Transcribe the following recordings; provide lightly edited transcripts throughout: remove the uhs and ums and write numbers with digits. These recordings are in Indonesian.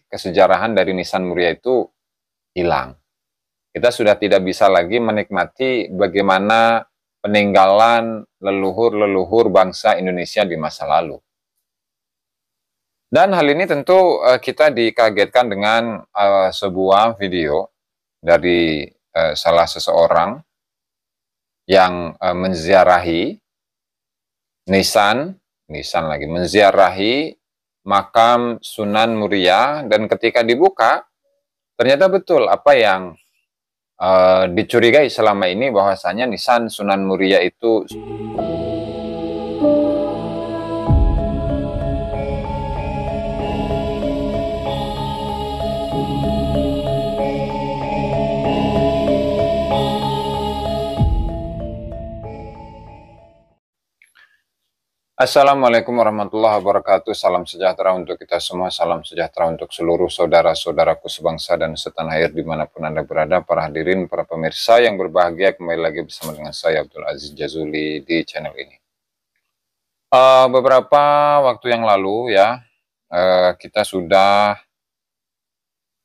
kesejarahan dari Nisan Muria itu hilang. Kita sudah tidak bisa lagi menikmati bagaimana peninggalan leluhur-leluhur bangsa Indonesia di masa lalu. Dan hal ini tentu kita dikagetkan dengan sebuah video dari salah seseorang yang menziarahi menziarahi makam Sunan Muria, dan ketika dibuka ternyata betul apa yang dicurigai selama ini, bahwasanya nisan Sunan Muria itu Assalamualaikum warahmatullahi wabarakatuh. Salam sejahtera untuk kita semua. Salam sejahtera untuk seluruh saudara-saudaraku sebangsa dan setanah air dimanapun Anda berada. Para hadirin, para pemirsa yang berbahagia, kembali lagi bersama dengan saya Abdul Aziz Jazuli di channel ini. Beberapa waktu yang lalu ya, kita sudah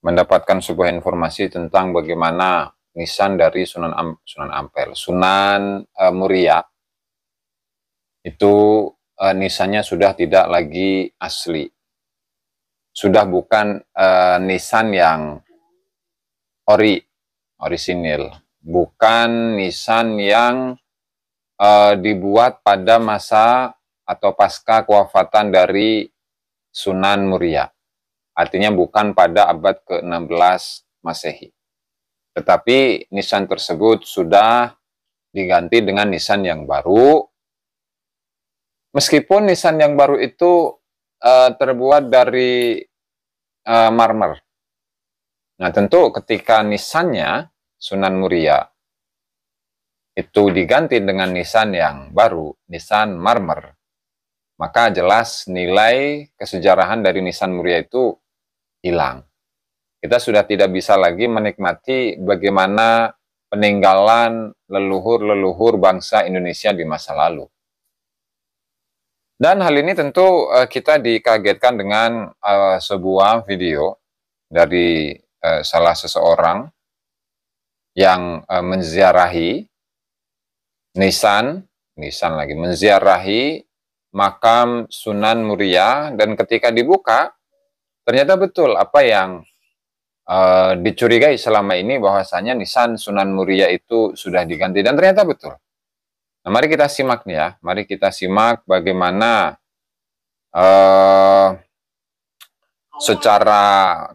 mendapatkan sebuah informasi tentang bagaimana nisan dari Sunan Muria itu nisannya sudah tidak lagi asli, sudah bukan nisan yang orisinil, bukan nisan yang dibuat pada masa atau pasca kewafatan dari Sunan Muria, artinya bukan pada abad ke-16 Masehi, tetapi nisan tersebut sudah diganti dengan nisan yang baru. Meskipun nisan yang baru itu terbuat dari marmer. Nah, tentu ketika nisannya Sunan Muria itu diganti dengan nisan yang baru, nisan marmer, maka jelas nilai kesejarahan dari nisan Muria itu hilang. Kita sudah tidak bisa lagi menikmati bagaimana peninggalan leluhur-leluhur bangsa Indonesia di masa lalu. Dan hal ini tentu kita dikagetkan dengan sebuah video dari salah seseorang yang menziarahi menziarahi makam Sunan Muria, dan ketika dibuka ternyata betul apa yang dicurigai selama ini, bahwasanya nisan Sunan Muria itu sudah diganti, dan ternyata betul. Nah, mari kita simak nih ya, mari kita simak bagaimana secara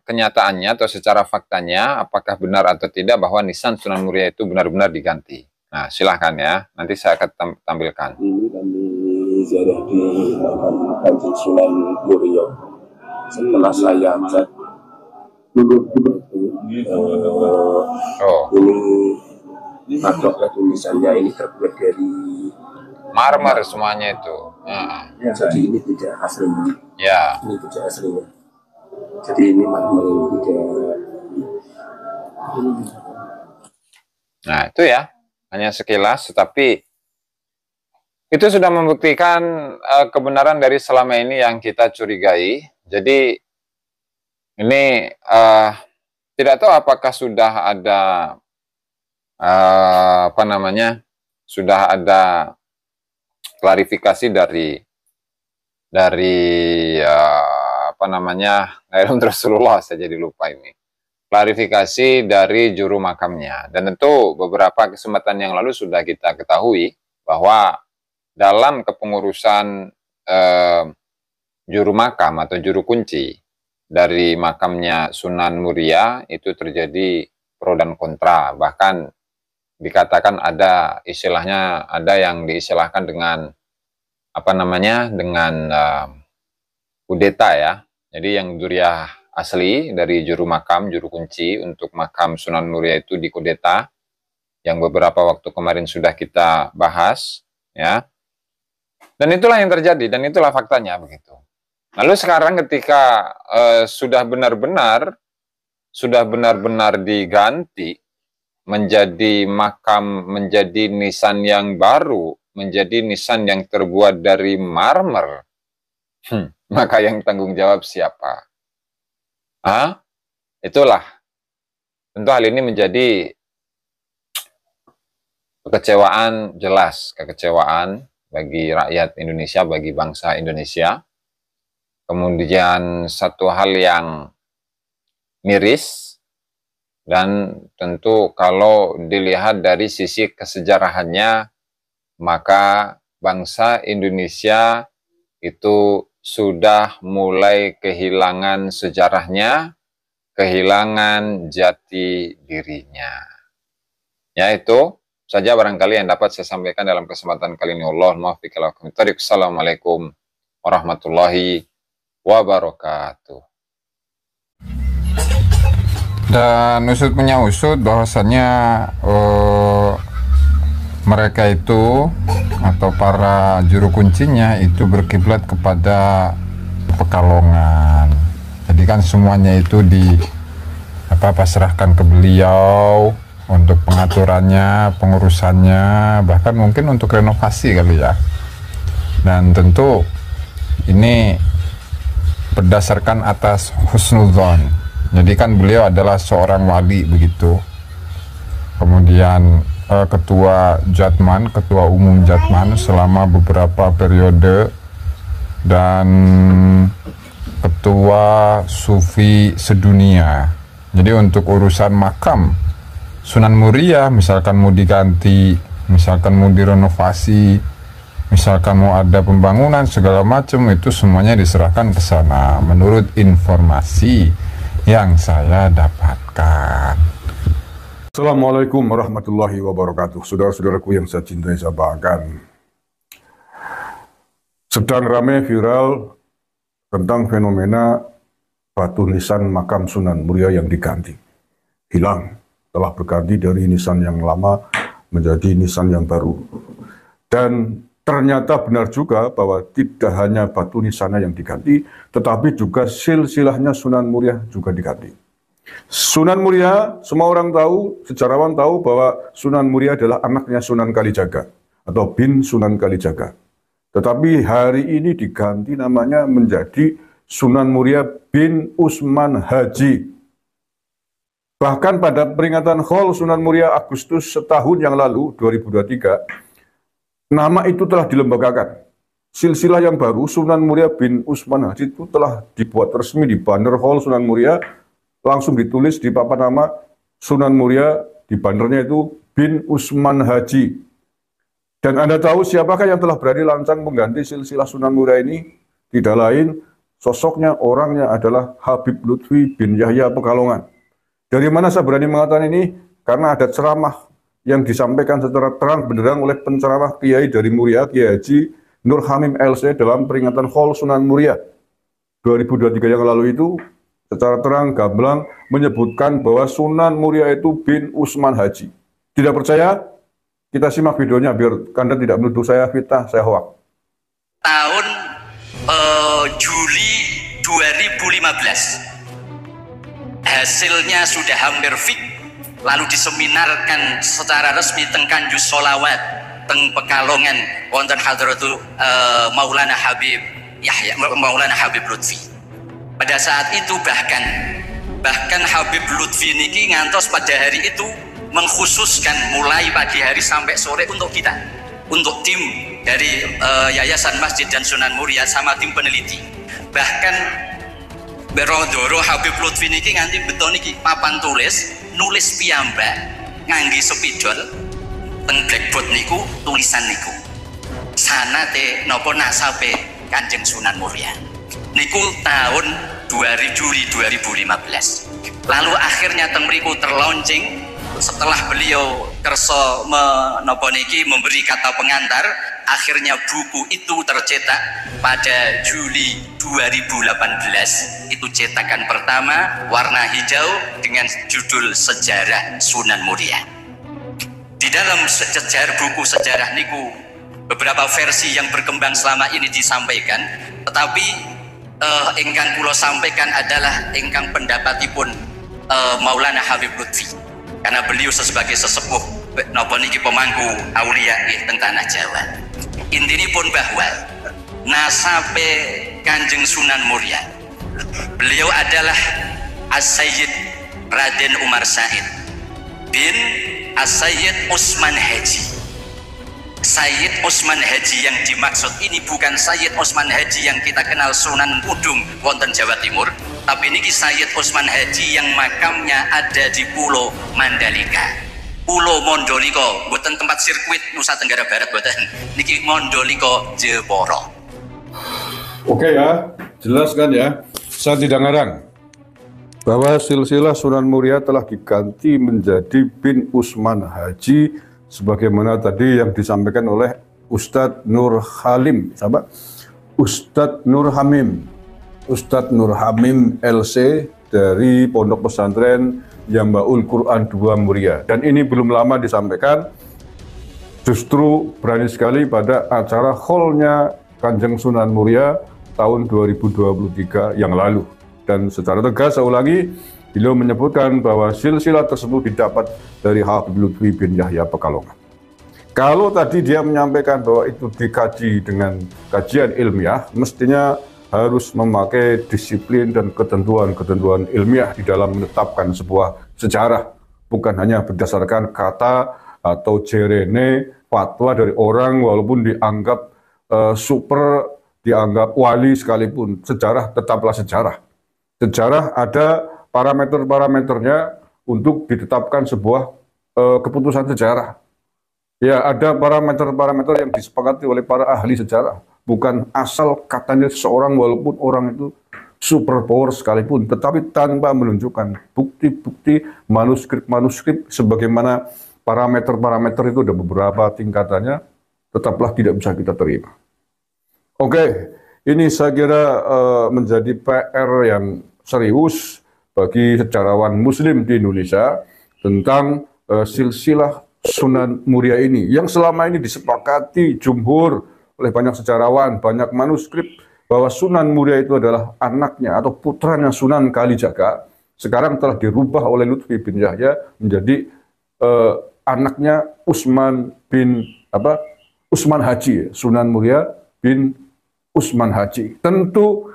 kenyataannya atau secara faktanya, apakah benar atau tidak bahwa nisan Sunan Muria itu benar-benar diganti. Nah, silahkan ya, nanti saya akan tampilkan. Ini kami ziarah di makam Kanjeng Sunan Muria. Setelah saya cek ini patok tulisannya ini terbuat dari marmer semuanya itu. Ya, jadi ini tidak asli. Ya. Ini tidak asli. Jadi ini marmer tidak. Nah, itu ya, hanya sekilas, tetapi itu sudah membuktikan kebenaran dari selama ini yang kita curigai. Jadi ini tidak tahu apakah sudah ada sudah ada klarifikasi dari Rasulullah, saya jadi lupa ini. Klarifikasi dari juru makamnya. Dan tentu beberapa kesempatan yang lalu sudah kita ketahui bahwa dalam kepengurusan juru makam atau juru kunci dari makamnya Sunan Muria itu terjadi pro dan kontra. Bahkan dikatakan ada istilahnya, ada yang diistilahkan dengan dengan kudeta ya. Jadi yang duriah asli dari juru makam, juru kunci untuk makam Sunan Muria itu dikudeta, yang beberapa waktu kemarin sudah kita bahas ya. Dan itulah yang terjadi, dan itulah faktanya begitu. Lalu sekarang ketika sudah benar-benar diganti menjadi makam, menjadi nisan yang baru, menjadi nisan yang terbuat dari marmer, maka yang tanggung jawab siapa? Itulah, tentu hal ini menjadi kekecewaan, jelas kekecewaan bagi rakyat Indonesia, bagi bangsa Indonesia. Kemudian satu hal yang miris, dan tentu kalau dilihat dari sisi kesejarahannya, maka bangsa Indonesia itu sudah mulai kehilangan sejarahnya, kehilangan jati dirinya. Ya, itu saja barangkali yang dapat saya sampaikan dalam kesempatan kali ini. Assalamualaikum warahmatullahi wabarakatuh. Dan usut punya usut bahwasannya mereka itu atau para juru kuncinya itu berkiblat kepada Pekalongan. Jadi kan semuanya itu pasrahkan ke beliau untuk pengaturannya, pengurusannya, bahkan mungkin untuk renovasi kali ya. Dan tentu ini berdasarkan atas husnudzon. Jadi kan beliau adalah seorang wali begitu. Kemudian ketua Jatman, ketua umum Jatman selama beberapa periode, dan ketua Sufi sedunia. Jadi untuk urusan makam Sunan Muria, misalkan mau diganti, misalkan mau direnovasi, misalkan mau ada pembangunan segala macam, itu semuanya diserahkan ke sana menurut informasi yang saya dapatkan. Assalamualaikum warahmatullahi wabarakatuh. Saudara-saudaraku yang saya cintai, saya banggakan. Sedang ramai viral tentang fenomena batu nisan makam Sunan Muria yang diganti. Hilang, telah berganti dari nisan yang lama menjadi nisan yang baru. Dan ternyata benar juga bahwa tidak hanya batu nisannya yang diganti, tetapi juga silsilahnya Sunan Muria juga diganti. Sunan Muria, semua orang tahu, sejarawan tahu bahwa Sunan Muria adalah anaknya Sunan Kalijaga atau bin Sunan Kalijaga. Tetapi hari ini diganti namanya menjadi Sunan Muria bin Usman Haji. Bahkan pada peringatan Haul Sunan Muria Agustus setahun yang lalu, 2023, nama itu telah dilembagakan. Silsilah yang baru, Sunan Muria bin Usman Haji, itu telah dibuat resmi di banner Haul Sunan Muria, langsung ditulis di papan nama Sunan Muria, di bannernya itu bin Usman Haji. Dan Anda tahu siapakah yang telah berani lancang mengganti silsilah Sunan Muria ini? Tidak lain, sosoknya, orangnya adalah Habib Lutfi bin Yahya Pekalongan. Dari mana saya berani mengatakan ini? Karena ada ceramah yang disampaikan secara terang benderang oleh penceramah Kiai dari Muria, Kiai Haji Nur Hamim LC dalam peringatan Haul Sunan Muria 2023 yang lalu itu, secara terang gamblang menyebutkan bahwa Sunan Muria itu bin Usman Haji. Tidak percaya? Kita simak videonya biar Anda tidak menuduh saya fitnah, saya hoak. Tahun Juli 2015. Hasilnya sudah hampir fix, lalu diseminarkan secara resmi teng Kanjus Solawat teng Pekalongan wonten hadratu Maulana Habib Yahya, Maulana Habib Lutfi. Pada saat itu bahkan Habib Lutfi niki ngantos pada hari itu mengkhususkan mulai pagi hari sampai sore untuk kita, untuk tim dari Yayasan Masjid dan Sunan Muria sama tim peneliti. Bahkan Berodoro Habib Lutfi niki nganti beton niki papan tulis nulis piyambak ngangge spidol teng blackboard niku tulisan niku sanate nopo nasabe Kanjeng Sunan Muria niku tahun Juli 2015. Lalu akhirnya teng mriku terlaunching setelah beliau kerso memberi kata pengantar, akhirnya buku itu tercetak pada Juli 2018. Itu cetakan pertama warna hijau dengan judul Sejarah Sunan Muria. Di dalam buku sejarah niku beberapa versi yang berkembang selama ini disampaikan, tetapi ingkang kula sampaikan adalah ingkang pendapatipun Maulana Habib Lutfi, karena beliau sebagai sesepuh napa niki pemangku aulia teng tanah Jawa. Intinipun bahwa nasabe Kanjeng Sunan Muria, beliau adalah As-Sayyid Raden Umar Said bin As-Sayyid Usman Haji. Sayyid Usman Haji yang dimaksud ini bukan Sayyid Usman Haji yang kita kenal Sunan Kudung wonten Jawa Timur, tapi ini Sayyid Usman Haji yang makamnya ada di Pulau Mandalika, Pulau Mondoliko, bukan tempat sirkuit Nusa Tenggara Barat, bukan niki Mondoliko Jeporo. Oke ya, jelas kan ya, saya tidak ngarang bahwa silsilah Sunan Muria telah diganti menjadi bin Usman Haji sebagaimana tadi yang disampaikan oleh Ustadz Nur Halim, sama Ustadz Nur Hamim, Ustadz Nur Hamim LC dari Pondok Pesantren Jambaul Quran 2 Muria. Dan ini belum lama disampaikan, justru berani sekali pada acara haulnya Kanjeng Sunan Muria tahun 2023 yang lalu. Dan secara tegas saya ulangi, beliau menyebutkan bahwa silsilah tersebut didapat dari Habib Lutfi bin Yahya Pekalongan. Kalau tadi dia menyampaikan bahwa itu dikaji dengan kajian ilmiah, mestinya harus memakai disiplin dan ketentuan-ketentuan ilmiah di dalam menetapkan sebuah sejarah. Bukan hanya berdasarkan kata atau jerene fatwa dari orang walaupun dianggap super, dianggap wali sekalipun. Sejarah tetaplah sejarah. Sejarah ada parameter-parameternya untuk ditetapkan sebuah keputusan sejarah. Ya, ada parameter-parameter yang disepakati oleh para ahli sejarah. Bukan asal katanya seseorang walaupun orang itu super power sekalipun, tetapi tanpa menunjukkan bukti-bukti manuskrip-manuskrip sebagaimana parameter-parameter itu ada beberapa tingkatannya, tetaplah tidak bisa kita terima. Oke, ini saya kira menjadi PR yang serius bagi sejarawan Muslim di Indonesia tentang silsilah Sunan Muria ini yang selama ini disepakati jumhur oleh banyak sejarawan, banyak manuskrip bahwa Sunan Muria itu adalah anaknya atau putranya Sunan Kalijaga. Sekarang telah dirubah oleh Lutfi bin Yahya menjadi anaknya Usman Haji, Sunan Muria bin Usman Haji. Tentu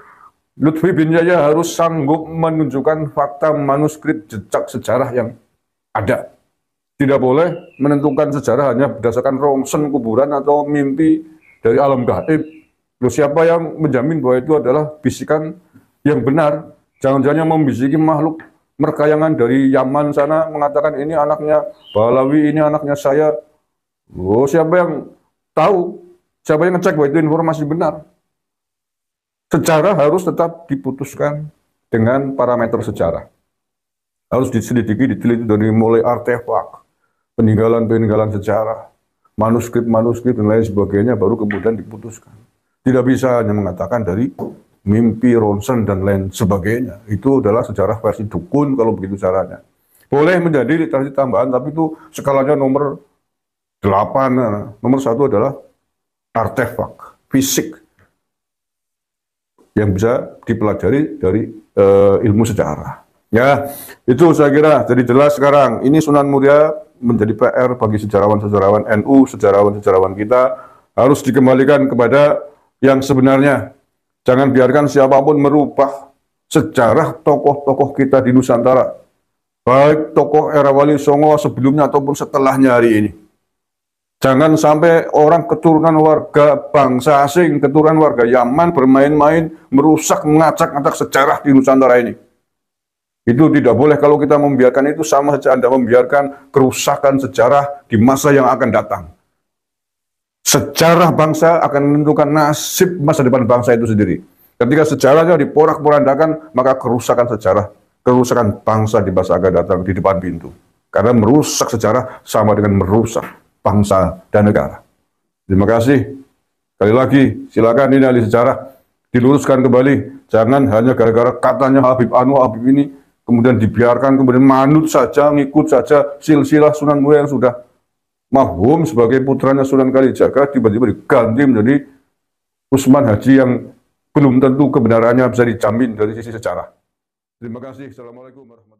Lutfi bin Yahya harus sanggup menunjukkan fakta manuskrip jejak sejarah yang ada. Tidak boleh menentukan sejarah hanya berdasarkan rongsen kuburan atau mimpi dari alam gaib. Loh, siapa yang menjamin bahwa itu adalah bisikan yang benar? Jangan-jangan membisiki makhluk merkayangan dari Yaman sana mengatakan ini anaknya Balawi, ini anaknya saya. Oh, siapa yang tahu? Siapa yang ngecek bahwa itu informasi benar? Sejarah harus tetap diputuskan dengan parameter sejarah. Harus diselidiki, diteliti dari mulai artefak, peninggalan-peninggalan sejarah, manuskrip-manuskrip dan lain sebagainya, baru kemudian diputuskan. Tidak bisa hanya mengatakan dari mimpi, ronsen dan lain sebagainya. Itu adalah sejarah versi dukun kalau begitu caranya. Boleh menjadi literasi tambahan, tapi itu skalanya nomor 8. Nomor 1 adalah artefak, fisik, yang bisa dipelajari dari ilmu sejarah. Ya, itu saya kira jadi jelas sekarang. Ini Sunan Muria menjadi PR bagi sejarawan-sejarawan NU, sejarawan-sejarawan kita harus dikembalikan kepada yang sebenarnya. Jangan biarkan siapapun merubah sejarah tokoh-tokoh kita di Nusantara. Baik tokoh era Wali Songo sebelumnya ataupun setelahnya hari ini. Jangan sampai orang keturunan warga bangsa asing, keturunan warga Yaman bermain-main, merusak, mengacak-acak sejarah di Nusantara ini. Itu tidak boleh. Kalau kita membiarkan itu, sama saja Anda membiarkan kerusakan sejarah di masa yang akan datang. Sejarah bangsa akan menentukan nasib masa depan bangsa itu sendiri. Ketika sejarahnya diporak-porandakan, maka kerusakan sejarah, kerusakan bangsa di masa akan datang di depan pintu. Karena merusak sejarah sama dengan merusak bangsa dan negara. Terima kasih. Sekali lagi, silakan ini ahli sejarah diluruskan kembali. Jangan hanya gara-gara katanya Habib Anu, Habib ini, kemudian dibiarkan, kemudian manut saja, ngikut saja silsilah Sunan Muria yang sudah mahum sebagai putranya Sunan Kalijaga, tiba-tiba diganti menjadi Usman Haji yang belum tentu kebenarannya bisa dijamin dari sisi sejarah. Terima kasih. Assalamualaikum warahmatullahi wabarakatuh.